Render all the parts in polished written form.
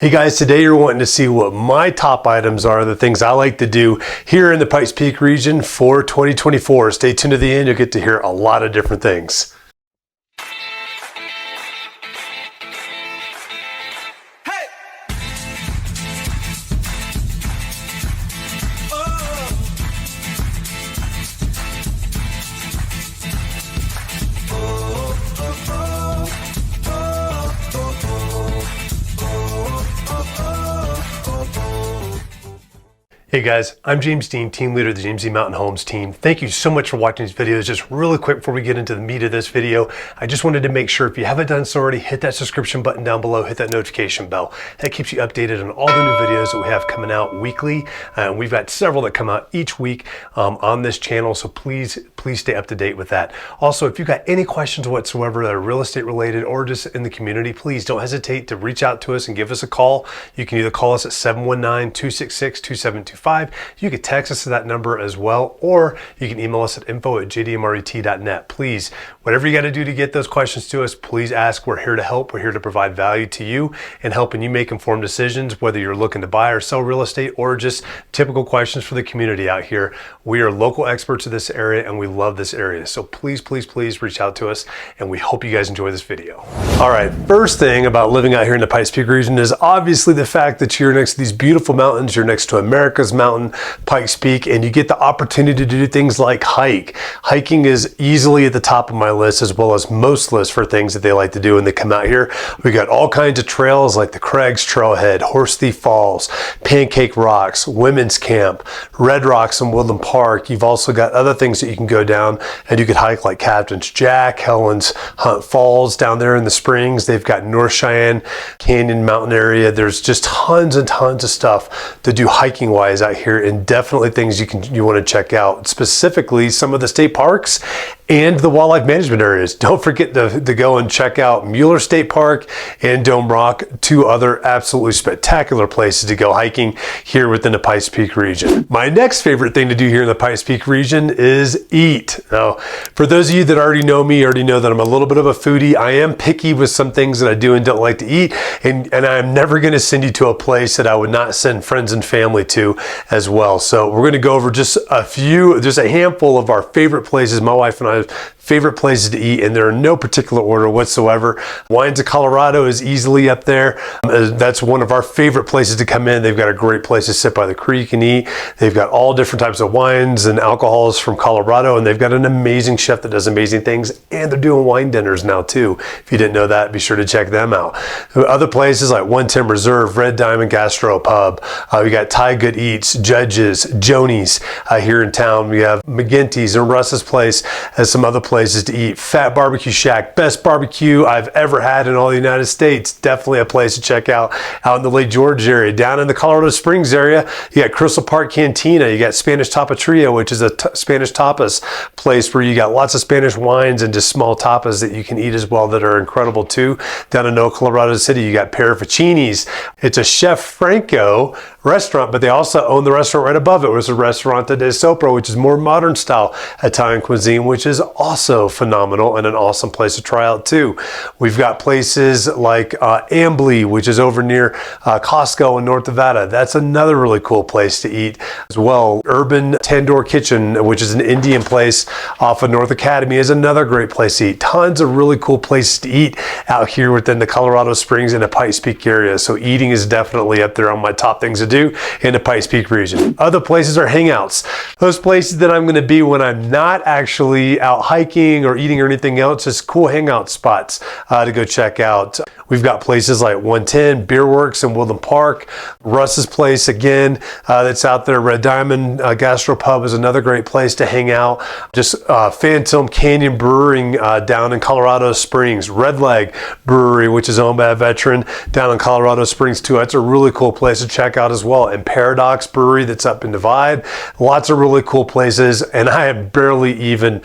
Hey guys, today you're wanting to see what my top items are, the things I like to do here in the Pikes Peak region for 2024. Stay tuned to the end, you'll get to hear a lot of different things. Hey guys, I'm James Dean, team leader of the James Dean Mountain Homes team. Thank you so much for watching these videos. Just really quick before we get into the meat of this video, I just wanted to make sure if you haven't done so already, hit that subscription button down below, hit that notification bell. That keeps you updated on all the new videos that we have coming out weekly. We've got several that come out each week on this channel, so please stay up to date with that. Also, if you've got any questions whatsoever that are real estate related or just in the community, please don't hesitate to reach out to us and give us a call. You can either call us at 719-266-2725. You can text us to that number as well, or you can email us at info@jdmret.net. Please, whatever you got to do to get those questions to us, please ask. We're here to help. We're here to provide value to you and helping you make informed decisions, whether you're looking to buy or sell real estate or just typical questions for the community out here. We are local experts in this area and we love this area. So please reach out to us, and we hope you guys enjoy this video. All right, first thing about living out here in the Pikes Peak region is obviously the fact that you're next to these beautiful mountains. You're next to America's mountain, Pikes Peak, and you get the opportunity to do things like hike. Hiking is easily at the top of my list, as well as most lists for things that they like to do when they come out here. We got all kinds of trails like the Craig's Trailhead, Horse Thief Falls, Pancake Rocks, Women's Camp, Red Rocks and Woodland Park. You've also got other things that you can go down and you could hike like Captain's Jack, Helen's Hunt Falls down there in the Springs. They've got North Cheyenne Canyon Mountain area. There's just tons and tons of stuff to do hiking wise out here, and definitely things you want to check out, specifically some of the state parks and the wildlife management areas. Don't forget to go and check out Mueller State Park and Dome Rock, two other absolutely spectacular places to go hiking here within the Pikes Peak region. My next favorite thing to do here in the Pikes Peak region is eat. Now, for those of you that already know me, already know that I'm a little bit of a foodie. I am picky with some things that I do and don't like to eat, and I'm never going to send you to a place that I would not send friends and family to as well. So we're going to go over just a handful of our favorite places, my wife and I favorite places to eat, and they're in no particular order whatsoever. Wines of Colorado is easily up there. That's one of our favorite places to come in. They've got a great place to sit by the creek and eat. They've got all different types of wines and alcohols from Colorado, and they've got an amazing chef that does amazing things, and they're doing wine dinners now too. If you didn't know that, be sure to check them out. Other places like 110 Reserve, Red Diamond Gastro Pub. We got Thai Good Eats, Judges, Joni's here in town. We have McGinty's and Russ's Place as some other places to eat. Fat Barbecue Shack, best barbecue I've ever had in all the United States. Definitely a place to check out in the Lake George area. Down in the Colorado Springs area, you got Crystal Park Cantina. You got Spanish Tapateria, which is a Spanish tapas place where you got lots of Spanish wines and just small tapas that you can eat as well that are incredible too. Down in Colorado City, you got Parafacini's. It's a Chef Franco restaurant, but they also own the restaurant right above it, which is a Restaurante de Sopra, which is more modern style Italian cuisine, which is also phenomenal and an awesome place to try out too. We've got places like Ambly, which is over near Costco in North Nevada. That's another really cool place to eat as well. Urban Tandoor Kitchen, which is an Indian place off of North Academy, is another great place to eat. Tons of really cool places to eat out here within the Colorado Springs and the Pikes Peak area. So eating is definitely up there on my top things to do in the Pikes Peak region. Other places are hangouts. Those places that I'm going to be when I'm not actually out hiking or eating or anything else, just cool hangout spots to go check out. We've got places like 110 Beer Works in Woodland Park, Russ's Place again, that's out there. Red Diamond Gastro Pub is another great place to hang out. Just Phantom Canyon Brewing down in Colorado Springs, Red Leg Brewery, which is owned by a veteran down in Colorado Springs too. That's a really cool place to check out as well. And Paradox Brewery that's up in Divide. Lots of really cool places, and I am barely even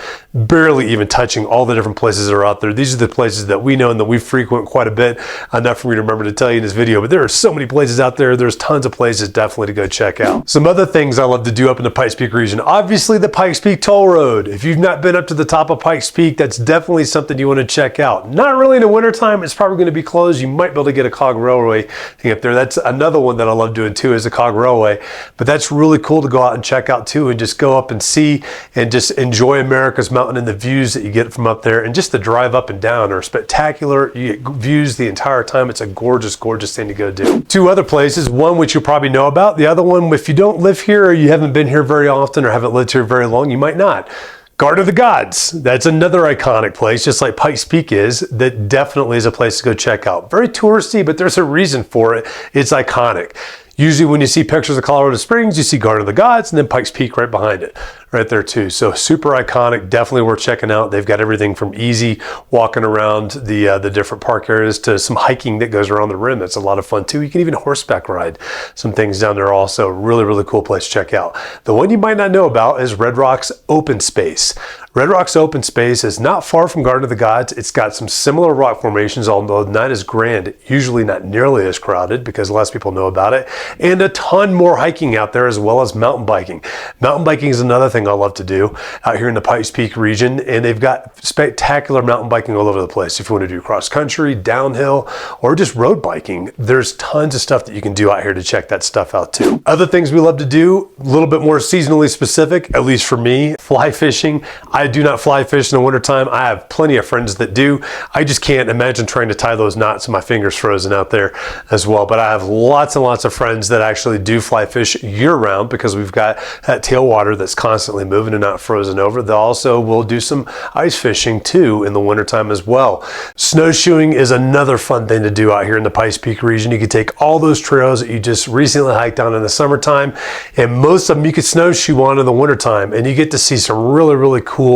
touching all the different places that are out there. These are the places that we know and that we frequent quite a bit it enough for me to remember to tell you in this video, but there are so many places out there. There's tons of places definitely to go check out. Some other things I love to do up in the Pikes Peak region, obviously the Pikes Peak Toll Road. If you've not been up to the top of Pikes Peak, that's definitely something you want to check out. Not really in the wintertime, it's probably going to be closed. You might be able to get a cog railway thing up there. That's another one that I love doing too, is the cog railway, but that's really cool to go out and check out too, and just go up and see and just enjoy America's mountain and the views that you get from up there, and just the drive up and down are spectacular. You get views the entire time. It's a gorgeous, gorgeous thing to go do. Two other places, one which you probably know about, the other one, if you don't live here or you haven't been here very often or haven't lived here very long, you might not. Garden of the Gods. That's another iconic place, just like Pikes Peak is, that definitely is a place to go check out. Very touristy, but there's a reason for it. It's iconic. Usually when you see pictures of Colorado Springs, you see Garden of the Gods and then Pikes Peak right behind it, right there too. So super iconic, definitely worth checking out. They've got everything from easy walking around the different park areas to some hiking that goes around the rim. That's a lot of fun too. You can even horseback ride some things down there also. Really, really cool place to check out. The one you might not know about is Red Rock's Open Space. Red Rock's Open Space is not far from Garden of the Gods. It's got some similar rock formations, although not as grand, usually not nearly as crowded because less people know about it, and a ton more hiking out there as well as mountain biking. Mountain biking is another thing I love to do out here in the Pikes Peak region, and they've got spectacular mountain biking all over the place. If you want to do cross country, downhill, or just road biking, there's tons of stuff that you can do out here to check that stuff out too. Other things we love to do, a little bit more seasonally specific, at least for me, fly fishing. I do not fly fish in the wintertime. I have plenty of friends that do. I just can't imagine trying to tie those knots and my fingers frozen out there as well. But I have lots and lots of friends that actually do fly fish year round because we've got that tailwater that's constantly moving and not frozen over. They also will do some ice fishing too in the wintertime as well. Snowshoeing is another fun thing to do out here in the Pikes Peak region. You can take all those trails that you just recently hiked down in the summertime, and most of them you could snowshoe on in the wintertime, and you get to see some really, really cool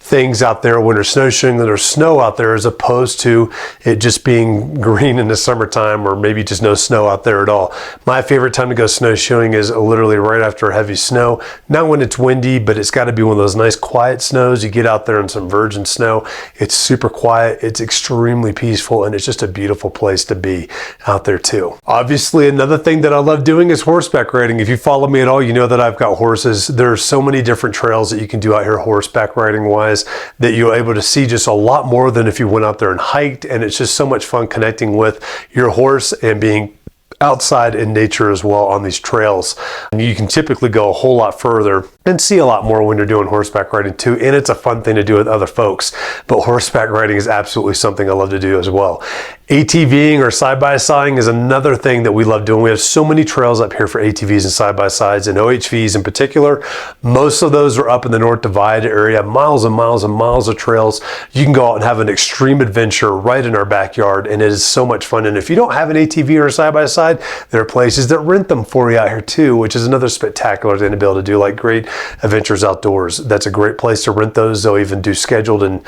things out there when there's snowshoeing, there's snow out there, as opposed to it just being green in the summertime or maybe just no snow out there at all. My favorite time to go snowshoeing is literally right after heavy snow. Not when it's windy, but it's got to be one of those nice quiet snows. You get out there in some virgin snow. It's super quiet. It's extremely peaceful, and it's just a beautiful place to be out there too. Obviously, another thing that I love doing is horseback riding. If you follow me at all, you know that I've got horses. There are so many different trails that you can do out here horseback riding wise that you're able to see just a lot more than if you went out there and hiked, and it's just so much fun connecting with your horse and being outside in nature as well on these trails. And you can typically go a whole lot further and see a lot more when you're doing horseback riding too, and it's a fun thing to do with other folks. But horseback riding is absolutely something I love to do as well. ATVing or side-by-siding is another thing that we love doing. We have so many trails up here for ATVs and side-by-sides and OHVs in particular. Most of those are up in the North Divide area, miles and miles and miles of trails. You can go out and have an extreme adventure right in our backyard, and it is so much fun. And if you don't have an ATV or a side-by-side, there are places that rent them for you out here too, which is another spectacular thing to be able to do, like Great Adventures Outdoors. That's a great place to rent those. They'll even do scheduled and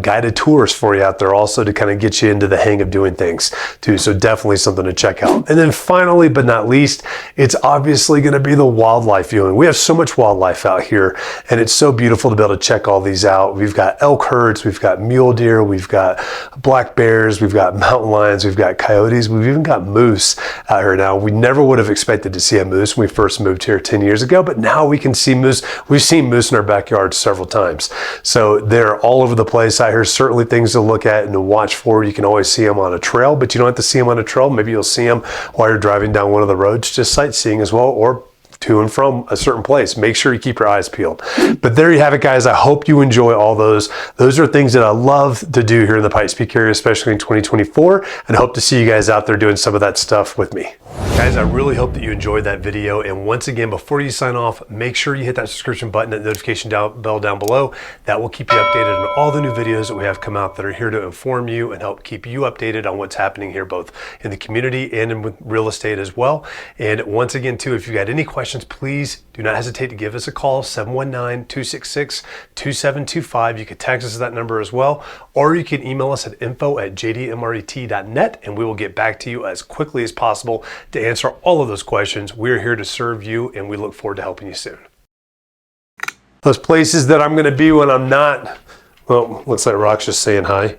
guided tours for you out there also to kind of get you into the hang of doing things too. So definitely something to check out. And then finally, but not least, it's obviously going to be the wildlife viewing. We have so much wildlife out here, and it's so beautiful to be able to check all these out. We've got elk herds, we've got mule deer, we've got black bears, we've got mountain lions, we've got coyotes, we've even got moose out here now. We never would have expected to see a moose when we first moved here 10 years ago, but now we can see moose. We've seen moose in our backyard several times. So they're all over the place out here. Certainly things to look at and to watch for. You can always see them on a trail, but you don't have to see them on a trail. Maybe you'll see them while you're driving down one of the roads, just sightseeing as well, or to and from a certain place. Make sure you keep your eyes peeled. But there you have it, guys. I hope you enjoy all those. Those are things that I love to do here in the Pikes Peak area, especially in 2024, and hope to see you guys out there doing some of that stuff with me. Guys, I really hope that you enjoyed that video. And once again, before you sign off, make sure you hit that subscription button and notification bell down below. That will keep you updated on all the new videos that we have come out that are here to inform you and help keep you updated on what's happening here, both in the community and in real estate as well. And once again, too, if you've got any questions, please do not hesitate to give us a call, 719-266-2725. You can text us at that number as well, or you can email us at info@jdmret.net, and we will get back to you as quickly as possible to answer all of those questions. We're here to serve you, and we look forward to helping you soon. Those places that I'm going to be when I'm not, well, looks like Rock's just saying hi.